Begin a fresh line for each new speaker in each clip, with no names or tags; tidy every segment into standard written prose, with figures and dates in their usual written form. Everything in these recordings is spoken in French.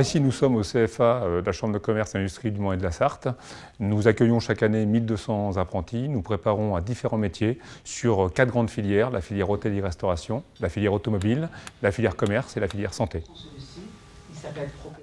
ici, nous sommes au CFA de la Chambre de commerce et d'industrie du Mans et de la Sarthe. Nous accueillons chaque année 1200 apprentis. Nous préparons à différents métiers sur 4 grandes filières, la filière hôtellerie-restauration, la filière automobile, la filière commerce et la filière santé.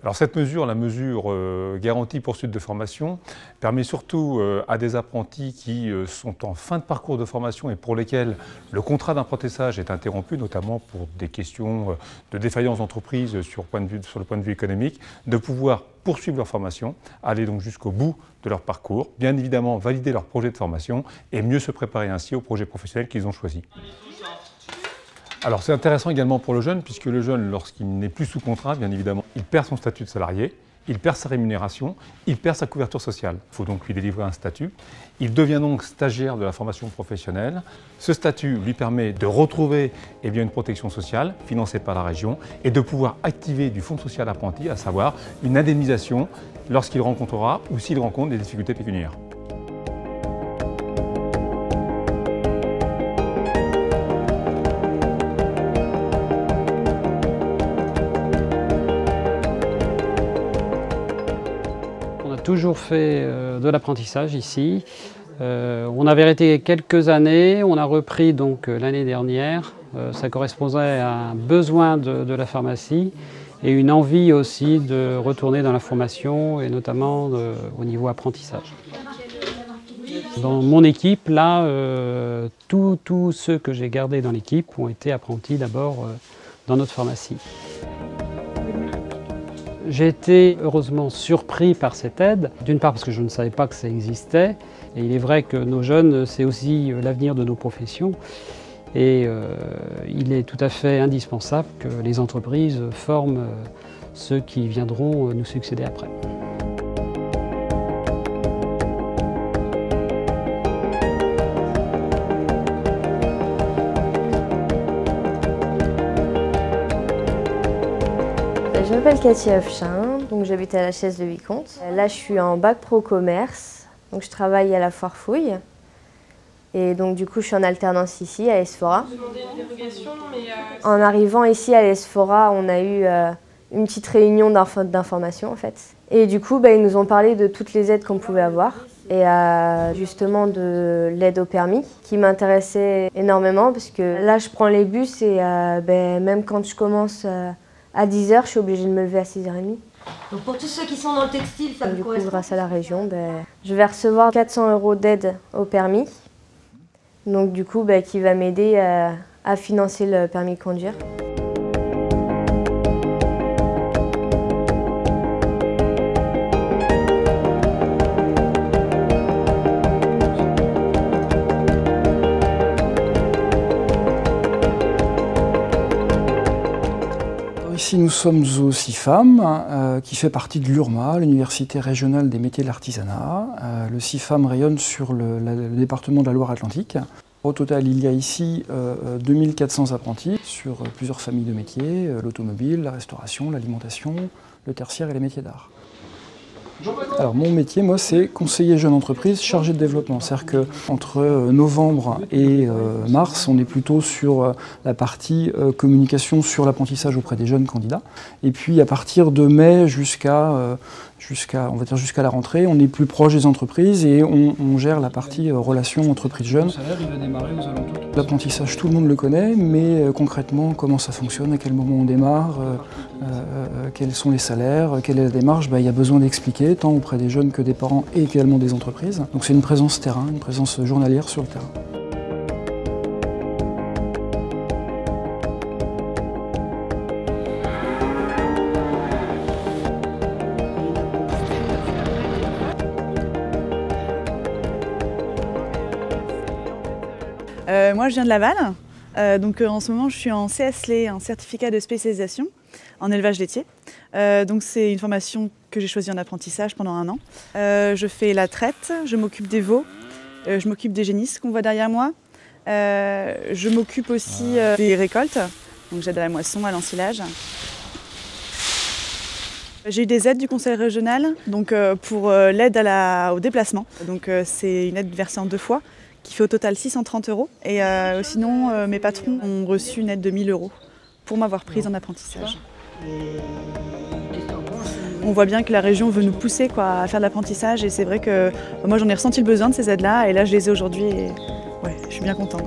Alors cette mesure, la mesure garantie poursuite de formation, permet surtout à des apprentis qui sont en fin de parcours de formation et pour lesquels le contrat d'apprentissage est interrompu, notamment pour des questions de défaillance d'entreprise sur le point de vue économique, de pouvoir poursuivre leur formation, aller donc jusqu'au bout de leur parcours, bien évidemment valider leur projet de formation et mieux se préparer ainsi au projet professionnel qu'ils ont choisi. Alors c'est intéressant également pour le jeune, puisque le jeune, lorsqu'il n'est plus sous contrat, bien évidemment, il perd son statut de salarié, il perd sa rémunération, il perd sa couverture sociale. Il faut donc lui délivrer un statut. Il devient donc stagiaire de la formation professionnelle. Ce statut lui permet de retrouver une protection sociale financée par la région et de pouvoir activer du fonds social apprenti, à savoir une indemnisation lorsqu'il rencontrera ou s'il rencontre des difficultés pécuniaires.
On a toujours fait de l'apprentissage ici. On avait arrêté quelques années, on a repris donc l'année dernière. Ça correspondait à un besoin de la pharmacie et une envie aussi de retourner dans la formation et notamment au niveau apprentissage. Dans mon équipe, là, tous ceux que j'ai gardés dans l'équipe ont été apprentis d'abord dans notre pharmacie. J'ai été heureusement surpris par cette aide, d'une part parce que je ne savais pas que ça existait, et il est vrai que nos jeunes, c'est aussi l'avenir de nos professions, et il est tout à fait indispensable que les entreprises forment ceux qui viendront nous succéder après.
Je m'appelle Cathy Hoffchin, donc j'habite à la Chaise-le-Vicomte. Là, je suis en bac pro commerce, donc je travaille à la Foire Fouille. Et donc du coup, je suis en alternance ici à l'ESFORA. En arrivant ici à l'ESFORA, on a eu une petite réunion d'information en fait. Et du coup, ils nous ont parlé de toutes les aides qu'on pouvait avoir. Et justement de l'aide au permis, qui m'intéressait énormément parce que là, je prends les bus et même quand je commence à 10 h, je suis obligée de me lever à 6 h30.
Donc pour tous ceux qui sont dans le textile, ça
du coup, grâce à la région, je vais recevoir 400 € d'aide au permis. Donc du coup, qui va m'aider à financer le permis de conduire.
Ici, nous sommes au CIFAM, qui fait partie de l'URMA, l'Université régionale des métiers de l'artisanat. Le CIFAM rayonne sur le département de la Loire-Atlantique. Au total, il y a ici 2400 apprentis sur plusieurs familles de métiers, l'automobile, la restauration, l'alimentation, le tertiaire et les métiers d'art. Alors mon métier, moi, c'est conseiller jeune entreprise chargé de développement. C'est-à-dire qu'entre novembre et mars, on est plutôt sur la partie communication sur l'apprentissage auprès des jeunes candidats. Et puis à partir de mai jusqu'à la rentrée, on est plus proche des entreprises et on gère la partie relations entreprises-jeunes. L'apprentissage, tout le monde le connaît, mais concrètement, comment ça fonctionne, à quel moment on démarre, quels sont les salaires, quelle est la démarche, il y a besoin d'expliquer, tant auprès des jeunes que des parents et également des entreprises. Donc c'est une présence terrain, une présence journalière sur le terrain.
Moi, je viens de Laval. En ce moment, je suis en CSLE, un certificat de spécialisation en élevage laitier. Donc c'est une formation que j'ai choisie en apprentissage pendant 1 an. Je fais la traite, je m'occupe des veaux, je m'occupe des génisses qu'on voit derrière moi. Je m'occupe aussi des récoltes, donc j'aide à la moisson, à l'ensilage. J'ai eu des aides du conseil régional pour l'aide au déplacement. C'est une aide versée en 2 fois, qui fait au total 630 €. Et sinon, mes patrons ont reçu une aide de 1 000 € pour m'avoir prise en apprentissage. on voit bien que la région veut nous pousser à faire de l'apprentissage et c'est vrai que moi j'en ai ressenti le besoin de ces aides-là et là je les ai aujourd'hui et ouais, je suis bien contente.